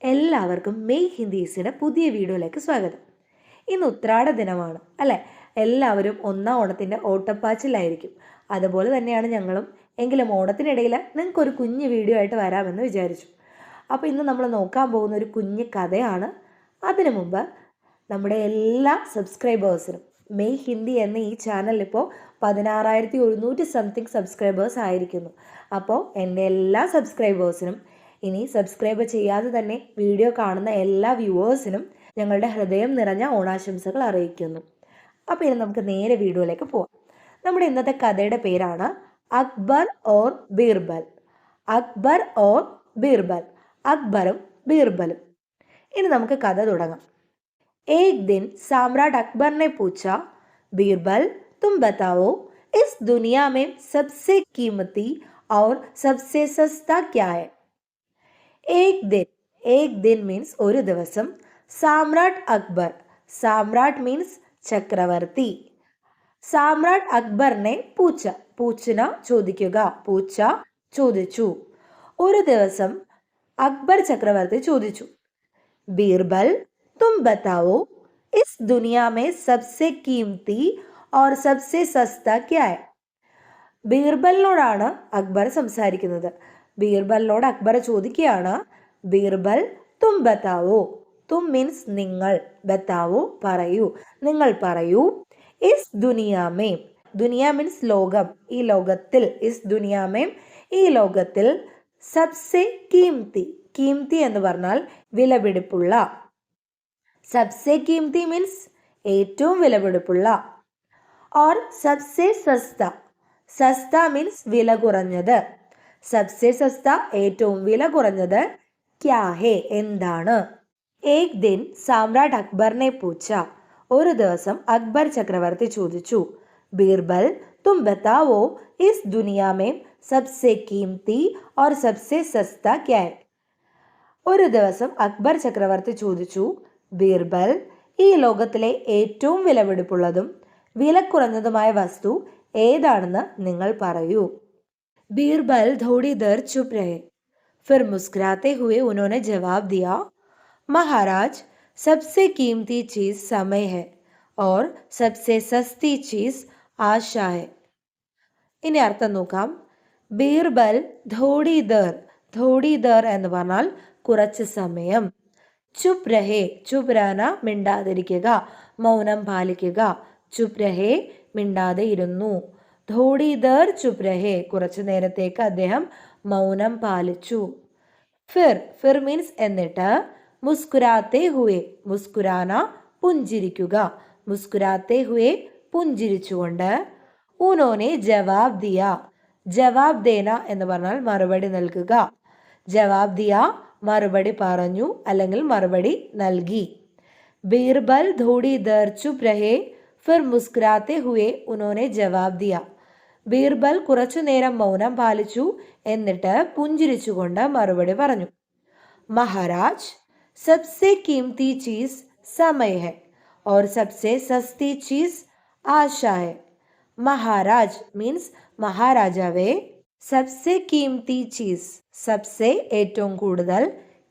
എല്ലാവർക്കും മെയ് ഹിന്ദീസിൻ്റെ പുതിയ വീഡിയോയിലേക്ക് സ്വാഗതം. ഇന്ന് ഉത്രാട ദിനമാണ് അല്ലേ? എല്ലാവരും ഒന്നാം ഓണത്തിൻ്റെ ഓട്ടപ്പാച്ചിലായിരിക്കും. അതുപോലെ തന്നെയാണ് ഞങ്ങളും. എങ്കിലും ഓണത്തിനിടയിൽ നിങ്ങൾക്കൊരു കുഞ്ഞു വീഡിയോ ആയിട്ട് വരാമെന്ന് വിചാരിച്ചു. അപ്പോൾ ഇന്ന് നമ്മൾ നോക്കാൻ പോകുന്ന ഒരു കുഞ്ഞു കഥയാണ്. അതിനു മുമ്പ് നമ്മുടെ എല്ലാ സബ്സ്ക്രൈബേഴ്സിനും മെയ് ഹിന്ദി എന്ന ഈ ചാനലിൽ ഇപ്പോൾ 16,100 സംതിങ് സബ്സ്ക്രൈബേഴ്സ് ആയിരിക്കുന്നു. അപ്പോൾ എൻ്റെ എല്ലാ സബ്സ്ക്രൈബേഴ്സിനും, ഇനി സബ്സ്ക്രൈബ് ചെയ്യാതെ തന്നെ വീഡിയോ കാണുന്ന എല്ലാ വ്യൂവേഴ്സിനും ഞങ്ങളുടെ ഹൃദയം നിറഞ്ഞ ഓണാശംസകൾ അറിയിക്കുന്നു. അപ്പോൾ ഇനി നമുക്ക് നേരെ വീഡിയോയിലേക്ക് പോവാം. നമ്മുടെ ഇന്നത്തെ കഥയുടെ പേരാണ് അക്ബർ ഓർ ബീർബൽ. അക്ബർ ഓർ ബീർബൽ, അക്ബറും ബീർബലും. ഇനി നമുക്ക് കഥ തുടങ്ങാം. एक दिन सम्राट अकबर ने पूछा, बीरबल तुम बताओ इस दुनिया में सबसे कीमती और सबसे सस्ता क्या है? एक दिन मीन्स ഒരു ദിവസം സാമ്രാട്ട് അക്ബർ, സാമ്രാട്ട് മീൻസ് ചക്രവർത്തി, സാമ്രാട്ട് അക്ബറിനെ പൂച്ചന ചോദിക്കുക, പൂച്ച ചോദിച്ചു. ഒരു ദിവസം അക്ബർ ചക്രവർത്തി ചോദിച്ചു, ബീർബൽ तुम बताओ इस दुनिया में सबसे कीमती और सबसे सस्ता क्या है? ബീർബലിനോടാണ് അക്ബർ സംസാരിക്കുന്നത്. ബീർബലിനോട് അക്ബർ ചോദിക്കുകയാണ്, ബീർബൽ തും ബത്താവോ. തും മീൻസ് നിങ്ങൾ, ബത്താവോ പറയൂ, നിങ്ങൾ പറയൂ. ഇസ് ദുനിയാമേ, ദുനിയ മീൻസ് ലോകം, ഈ ലോകത്തിൽ, ഇസ് ദുനിയാമേ ഈ ലോകത്തിൽ, സബ്സെ കീംതി, കീംതി എന്ന് പറഞ്ഞാൽ വിലപിടിപ്പുള്ള, सबसे कीमती मीन्स ഏറ്റവും വിലപിടിപ്പുള്ള, और सबसे सस्ता, സസ്ത മീൻസ് വില കുറഞ്ഞത്, सबसे सस्ता ഏറ്റവും വില കുറഞ്ഞത്, क्या है എന്താണ്. एक दिन सम्राट अकबर ने पूछा, ഒരു ദിവസം അക്ബർ ചക്രവർത്തി ചോദിച്ചു, ബീർബൽ तुम बताओ इस दुनिया में सबसे कीमती और सबसे सस्ता क्या है? ഒരു ദിവസം അക്ബർ ചക്രവർത്തി ചോദിച്ചു, ബീർബൽ ഈ ലോകത്തിലെ ഏറ്റവും വിലപിടിപ്പുള്ളതും വിലക്കുറഞ്ഞതുമായ വസ്തു ഏതാണെന്ന് നിങ്ങൾ പറയൂ. ബീർബൽ थोड़ी देर चुप रहे, फिर मुस्कुराते हुए उन्होंने जवाब दिया, महाराज सबसे कीमती चीज समय है और सबसे सस्ती चीज आशा है. ഇനി അർത്ഥം നോക്കാം. ബീർബൽ ധോടി ദർ എന്ന് പറഞ്ഞാൽ കുറച്ച് സമയം, ചുപ് രഹേ, ചുപ് രഹന മിണ്ടാതിരിക്കുക, മൗനം പാലിക്കുക, ചുപ് രഹേ മിണ്ടാതെ ഇരുന്നു, ധോടി ദർ ചുപ് രഹേ കുറച്ചു നേരത്തേക്ക് അദ്ദേഹം മൗനം പാലിച്ചു. ഫിർ മീൻസ് എന്നിട്ട്, മുസ്കുരാത്തെ ഹുവേ, മുസ്കുരാന പുഞ്ചിരിക്കുക, മുസ്കുരാത്തെ ഹുവേ പുഞ്ചിരിച്ചുകൊണ്ട്, ഉനോനെ ജവാബ് ദിയ, ജവാബ് ദേന എന്ന് പറഞ്ഞാൽ മറുപടി നൽകുക, ജവാബ് ദിയ മറുപടി പറഞ്ഞു അല്ലെങ്കിൽ മറുപടി നൽകി. ബീർബൽ ധോടി ദർ ചുപ് രഹേ ഫിർ മുസ്കുരാത്തെ ഹുവേ ഉനോനെ ജവാബ് ദിയ. ബീർബൽ കുറച്ചു നേരം മൗനം പാലിച്ചു, എന്നിട്ട് പുഞ്ചിരിച്ചുകൊണ്ട് മറുപടി പറഞ്ഞു. മഹാരാജ് സബ്സെ കീംതി ചീസ് സമയ ഹൈ और सबसे सस्ती चीज आशा है. മഹാരാജ് മീൻസ് മഹാരാജാവേ, സബ്സെ കീംതി ചീസ്, സബ്സെ ഏറ്റവും കൂടുതൽ,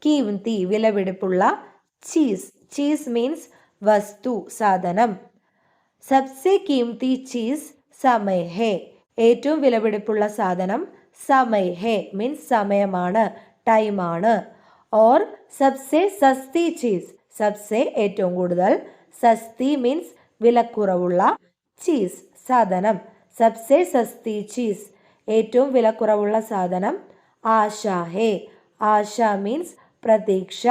കീംതി വിലപിടിപ്പുള്ള, ചീസ് മീൻസ് വസ്തു, സാധനം, സബ്സെ കീംതി ചീസ് സമയ ഹേ ഏറ്റവും വിലപിടിപ്പുള്ള സാധനം, സമയ ഹേ മീൻസ് സമയമാണ്, ടൈമാണ്, ഓർ സബ്സെ സസ്തി ചീസ്, സബ്സെ ഏറ്റവും കൂടുതൽ, സസ്തി മീൻസ് വിലക്കുറവുള്ള, ചീസ് സാധനം, സബ്സെ സസ്തി ചീസ് ഏറ്റവും വിലക്കുറവുള്ള സാധനം, ആശ ഹേ, ആശ മീൻസ് പ്രതീക്ഷ.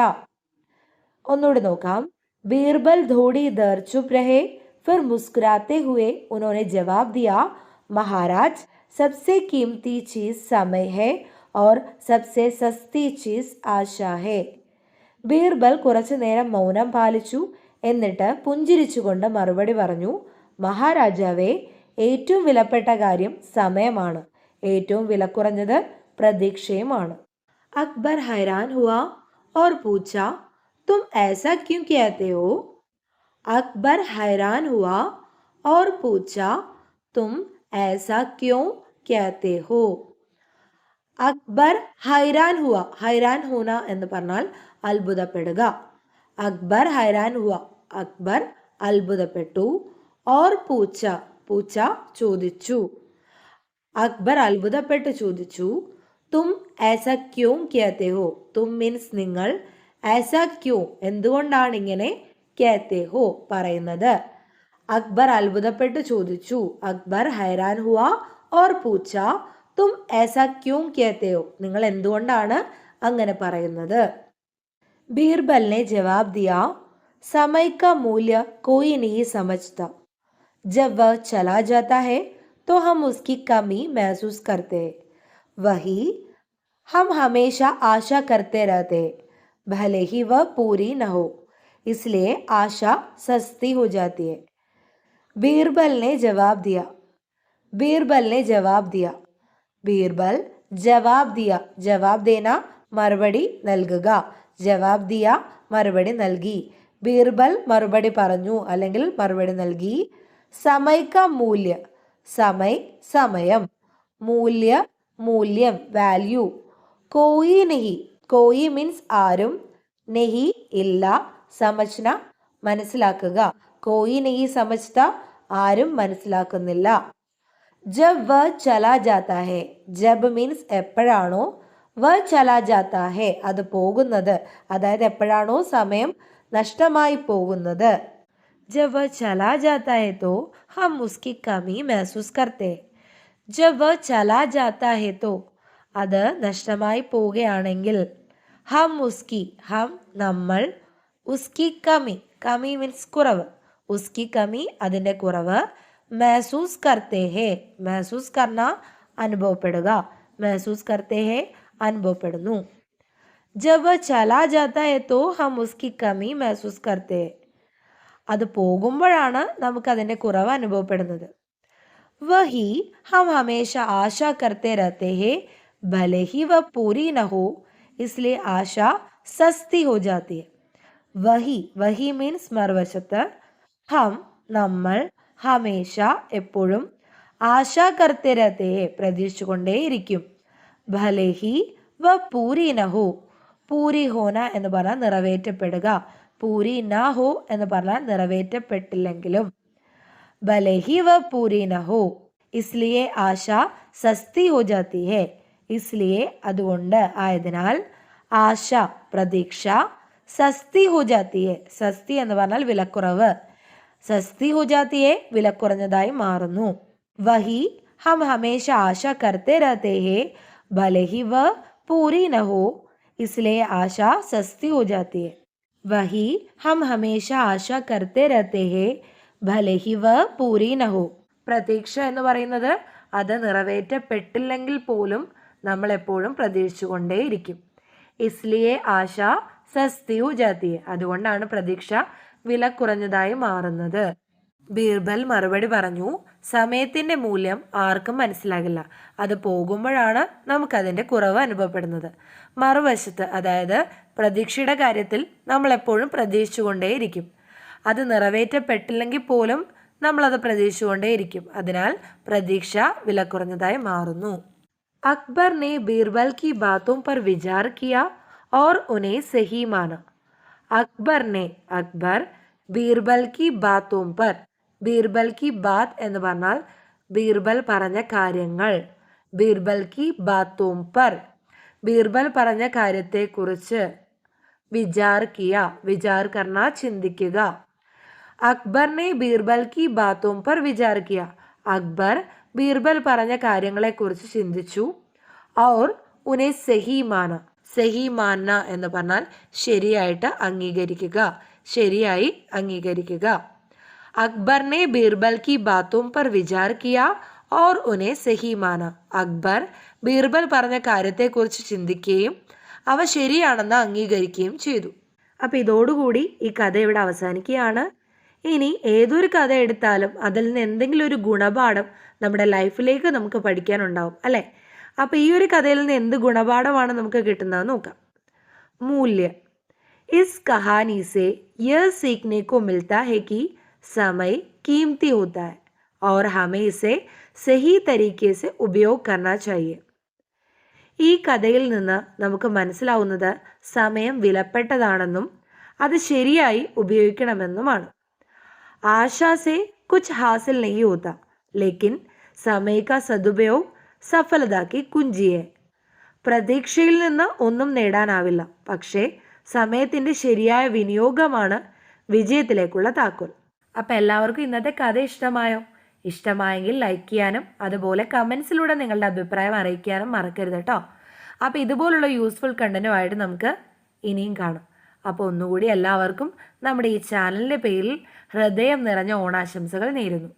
ഒന്നുകൂടി നോക്കാം. ബീർബൽ ധോടി ദർ ചുപ് രഹേ ഫിർ മുസ്കുരാത്തെ ഹുവേ ഉन्होंने ജവാബ് ദിയാ, മഹാരാജ് സബ്സെ കീംതി ചീസ് സമയ ഹേ और सबसे सस्ती चीज आशा है. ബീർബൽ കുറച്ചു നേരം മൗനം പാലിച്ചു, എന്നിട്ട് പുഞ്ചിരിച്ചുകൊണ്ട് മറുപടി പറഞ്ഞു, മഹാരാജാവേ ഏറ്റവും വിലപ്പെട്ട കാര്യം സമയമാണ്, ഏറ്റവും വിലക്കുറഞ്ഞത് പ്രതീക്ഷയുമാണ്. അക്ബർ ഹൈരാൻ ഹുവാ और पूछा, तुम ऐसा क्यों कहते हो? अकबर हैरान हुआ और पूछा, तुम ऐसा क्यों कहते हो? അക്ബർ ഹൈരാൻ ഹുവ, ഹൈരാൻ ഹൂന എന്ന് പറഞ്ഞാൽ അത്ഭുതപ്പെടുക. അക്ബർ ഹൈരാൻ ഹുവ, അക്ബർ അത്ഭുതപ്പെട്ടു. ഓർ പൂച്ച, പൂച്ച ചോദിച്ചു. അക്ബർ അത്ഭുതപ്പെട്ട് ചോദിച്ചു. തും ഏസ ക്യോം കേത്തെ ഹോ, തും മീൻസ് നിങ്ങൾ, ഏസ ക്യോം എന്തുകൊണ്ടാണ് ഇങ്ങനെ, കേത്തെ ഹോ പറയുന്നത്. അക്ബർ അത്ഭുതപ്പെട്ട് ചോദിച്ചു. അക്ബർ ഹൈരാൻ ഹുവ ഓർ പൂച്ച തും ഏസ ക്യോം കേത്തെ ഹോ, നിങ്ങൾ എന്തുകൊണ്ടാണ് അങ്ങനെ പറയുന്നത്. ബീർബൽ ने जवाब दिया, समय का मूल्य कोई नहीं समझता, जब वह चला जाता है तो हम उसकी कमी महसूस करते हैं, वही हम हमेशा आशा करते रहते हैं, भले ही वह पूरी न हो, इसलिए आशा सस्ती हो जाती है. बीरबल ने जवाब दिया, बीरबल ने जवाब दिया, ബീർബൽ ജവാബ് ദിയ, ജവാബ് ദേന മറുപടി നൽകുക, ജവാബ് ദിയ മറുപടി നൽകി. ബീർബൽ മറുപടി പറഞ്ഞു അല്ലെങ്കിൽ മറുപടി നൽകി. സമയ ക മൂല്യ, സമയ സമയം, മൂല്യ മൂല്യം വാല്യൂ. കോയി നെഹി, കോയി മീൻസ് ആരും, നെഹി ഇല്ല, സമജ്ന മനസ്സിലാക്കുക. കോയി നെഹി സമജ്ത ആരും മനസ്സിലാക്കുന്നില്ല. ജബ് വ ചലാ ജാത്താ ഹെ, ജബ് മീൻസ് എപ്പോഴാണോ, വ ചലാ ജാത്താ ഹെ അത് പോകുന്നത്, അതായത് എപ്പോഴാണോ സമയം നഷ്ടമായി പോകുന്നത്. ജബ് വ ചലാ ജാത്താ ഹെ തോ ഹം ഉസ്കി കമി മെഹസൂസ് കർത്തെ. ജബ് വ ചലാ ജാത്താ ഹെ തോ അത് നഷ്ടമായി പോവുകയാണെങ്കിൽ, ഹം ഉസ്കി ഹം നമ്മൾ, ഉസ്കി കമി കമി മീൻസ് കുറവ്, ഉസ്കി കമി അതിൻ്റെ കുറവ്, മെഹസൂസ് കർത്തെ ഹേ മെഹസൂസ് കർണ അനുഭവപ്പെടുക, മെഹസൂസ് കർത്തെ ഹേ അനുഭവപ്പെടുന്നു. ജബ് ചലാ ജാത്താ ഹെ തോ ഹം ഉസ്കി കമി മെഹസൂസ് കർത്തെ, അത് പോകുമ്പോഴാണ് നമുക്ക് അതിൻ്റെ കുറവ് അനുഭവപ്പെടുന്നത്. വഹി ഹം ഹമേശ ആശ കർത്തെ രഹത്തെ ഹേ ഭലെ ഹി വ പൂരി ന ഹോ ഇസ്ലിയെ ആശ സസ്തി ഹോ ജാത്തി ഹെ. വഹി, വഹി മീൻസ് മറുവശത്ത്, ഹം നമ്മൾ, ഹമേശ എപ്പോഴും, ആശ കർത്തെ രഹത്തെ ഹെ പ്രതീക്ഷിച്ചുകൊണ്ടേയിരിക്കും, ഭലെ ഹി വ പൂരി ന ഹോ, പൂരി ഹോന എന്ന് പറഞ്ഞാൽ നിറവേറ്റപ്പെടുക, പൂരി ന ഹോ എന്ന് പറഞ്ഞാൽ നിറവേറ്റപ്പെട്ടില്ലെങ്കിലും, ഭലെ ഹി വ പൂരി ന ഹോ ഇസ്ലിയെ ആശ സസ്തി ഹോ ജാത്തി ഹെ, ഇസ്ലിയെ അതുകൊണ്ട് ആയതിനാൽ, ആശ പ്രതീക്ഷ, സസ്തി ഹോ ജാത്തി ഹെ സസ്തി എന്ന് പറഞ്ഞാൽ വിലക്കുറവ്, സസ്തി ഹോ ജാത്തി ഹെ വിലക്കുറഞ്ഞതായി മാറുന്നു. വഹി ഹം ഹമേശ ആശ കർത്തെ രഹത്തെ ഹെ ഭലെ ഹി വ പൂരി ന ഹോ ഇസ്ലിയെ ആശ സസ്തി ഹോ ജാത്തി ഹെ. വഹി ഹം ഹമേശ ആശ കർത്തെ രഹത്തെ ഹെ ഭലെ ഹി വ പൂരി ന ഹോ, പ്രതീക്ഷ എന്ന് പറയുന്നത് അത് നിറവേറ്റപ്പെട്ടില്ലെങ്കിൽ പോലും നമ്മൾ എപ്പോഴും പ്രതീക്ഷിച്ചുകൊണ്ടേയിരിക്കും. ഇസ്ലിയെ ആശ സസ്തി ഹോ ജാത്തി ഹെ അതുകൊണ്ടാണ് പ്രതീക്ഷ വില കുറഞ്ഞതായി മാറുന്നത്. ബീർബൽ മറുപടി പറഞ്ഞു, സമയത്തിൻ്റെ മൂല്യം ആർക്കും മനസ്സിലാകില്ല, അത് പോകുമ്പോഴാണ് നമുക്കതിൻ്റെ കുറവ് അനുഭവപ്പെടുന്നത്. മറുവശത്ത് അതായത് പ്രതീക്ഷയുടെ കാര്യത്തിൽ നമ്മൾ എപ്പോഴും പ്രതീക്ഷിച്ചുകൊണ്ടേയിരിക്കും, അത് നിറവേറ്റപ്പെട്ടില്ലെങ്കിൽ പോലും നമ്മളത് പ്രതീക്ഷിച്ചുകൊണ്ടേയിരിക്കും, അതിനാൽ പ്രതീക്ഷ വില കുറഞ്ഞതായി മാറുന്നു. അക്ബർ ने बीरबल की बातों पर विचार किया और उन्हें सही माना. അക്ബർ ने, അക്ബർ, ബീർബൽ की बातों पर, ബീർബൽ की बात എന്ന് പറഞ്ഞാൽ ബീർബൽ പറഞ്ഞ കാര്യങ്ങൾ, ബീർബൽ की बातों पर ബീർബൽ പറഞ്ഞ കാര്യത്തെക്കുറിച്ച്, വിചാർ കിയ വിചാർ കർണ ചിന്തിക്കുക. അക്ബർ ने बीरबल की बातों पर विचार किया, അക്ബർ ബീർബൽ പറഞ്ഞ കാര്യങ്ങളെക്കുറിച്ച് ചിന്തിച്ചു. ഔർ ഉനെ സഹി മാന, സഹി മാന എന്ന് പറഞ്ഞാൽ ശരിയായിട്ട് അംഗീകരിക്കുക, ശരിയായി അംഗീകരിക്കുക. അക്ബർ ने बीरबल की बातों पर विचार किया और उन्हें सही माना. അക്ബർ ബീർബൽ പറഞ്ഞ കാര്യത്തെക്കുറിച്ച് ചിന്തിക്കുകയും അവ ശരിയാണെന്ന് അംഗീകരിക്കുകയും ചെയ്തു. അപ്പോൾ ഇതോടുകൂടി ഈ കഥ ഇവിടെ അവസാനിക്കുകയാണ്. ഇനി ഏതൊരു കഥ എടുത്താലും അതിൽ നിന്ന് എന്തെങ്കിലും ഒരു ഗുണപാഠം നമ്മുടെ ലൈഫിലേക്ക് നമുക്ക് പഠിക്കാനുണ്ടാവും അല്ലേ? അപ്പോൾ ഈ ഒരു കഥയിൽ നിന്ന് എന്ത് ഗുണപാഠമാണ് നമുക്ക് കിട്ടുന്നതെന്ന് നോക്കാം. മൂല്യ, ഇസ് കഹാനി സെ യह सीखने को मिलता है कि समय कीमती होता है और हमें इसे सही तरीके से उपयोग करना चाहिए. ഈ കഥയിൽ നിന്ന് നമുക്ക് മനസ്സിലാവുന്നത് സമയം വിലപ്പെട്ടതാണെന്നും അത് ശരിയായി ഉപയോഗിക്കണമെന്നുമാണ്. ആശാ സെ കുച്ച് ഹാസിൽ नहीं होता लेकिन समय का सदुपयोग सफलता की कुंजी है. പ്രതീക്ഷയിൽ നിന്ന് ഒന്നും നേടാനാവില്ല, പക്ഷേ സമയത്തിൻ്റെ ശരിയായ വിനിയോഗമാണ് വിജയത്തിലേക്കുള്ള താക്കോൽ. അപ്പം എല്ലാവർക്കും ഇന്നത്തെ കഥ ഇഷ്ടമായോ? ഇഷ്ടമായെങ്കിൽ ലൈക്ക് ചെയ്യാനും അതുപോലെ കമൻസിലൂടെ നിങ്ങളുടെ അഭിപ്രായം അറിയിക്കാനും മറക്കരുത് കേട്ടോ. അപ്പോൾ ഇതുപോലുള്ള യൂസ്ഫുൾ കണ്ടന്റുമായിട്ട് നമുക്ക് ഇനിയും കാണാം. അപ്പോൾ ഒന്നുകൂടി എല്ലാവർക്കും നമ്മുടെ ഈ ചാനലിൻ്റെ പേരിൽ ഹൃദയം നിറഞ്ഞ ഓണാശംസകൾ നേരുന്നു.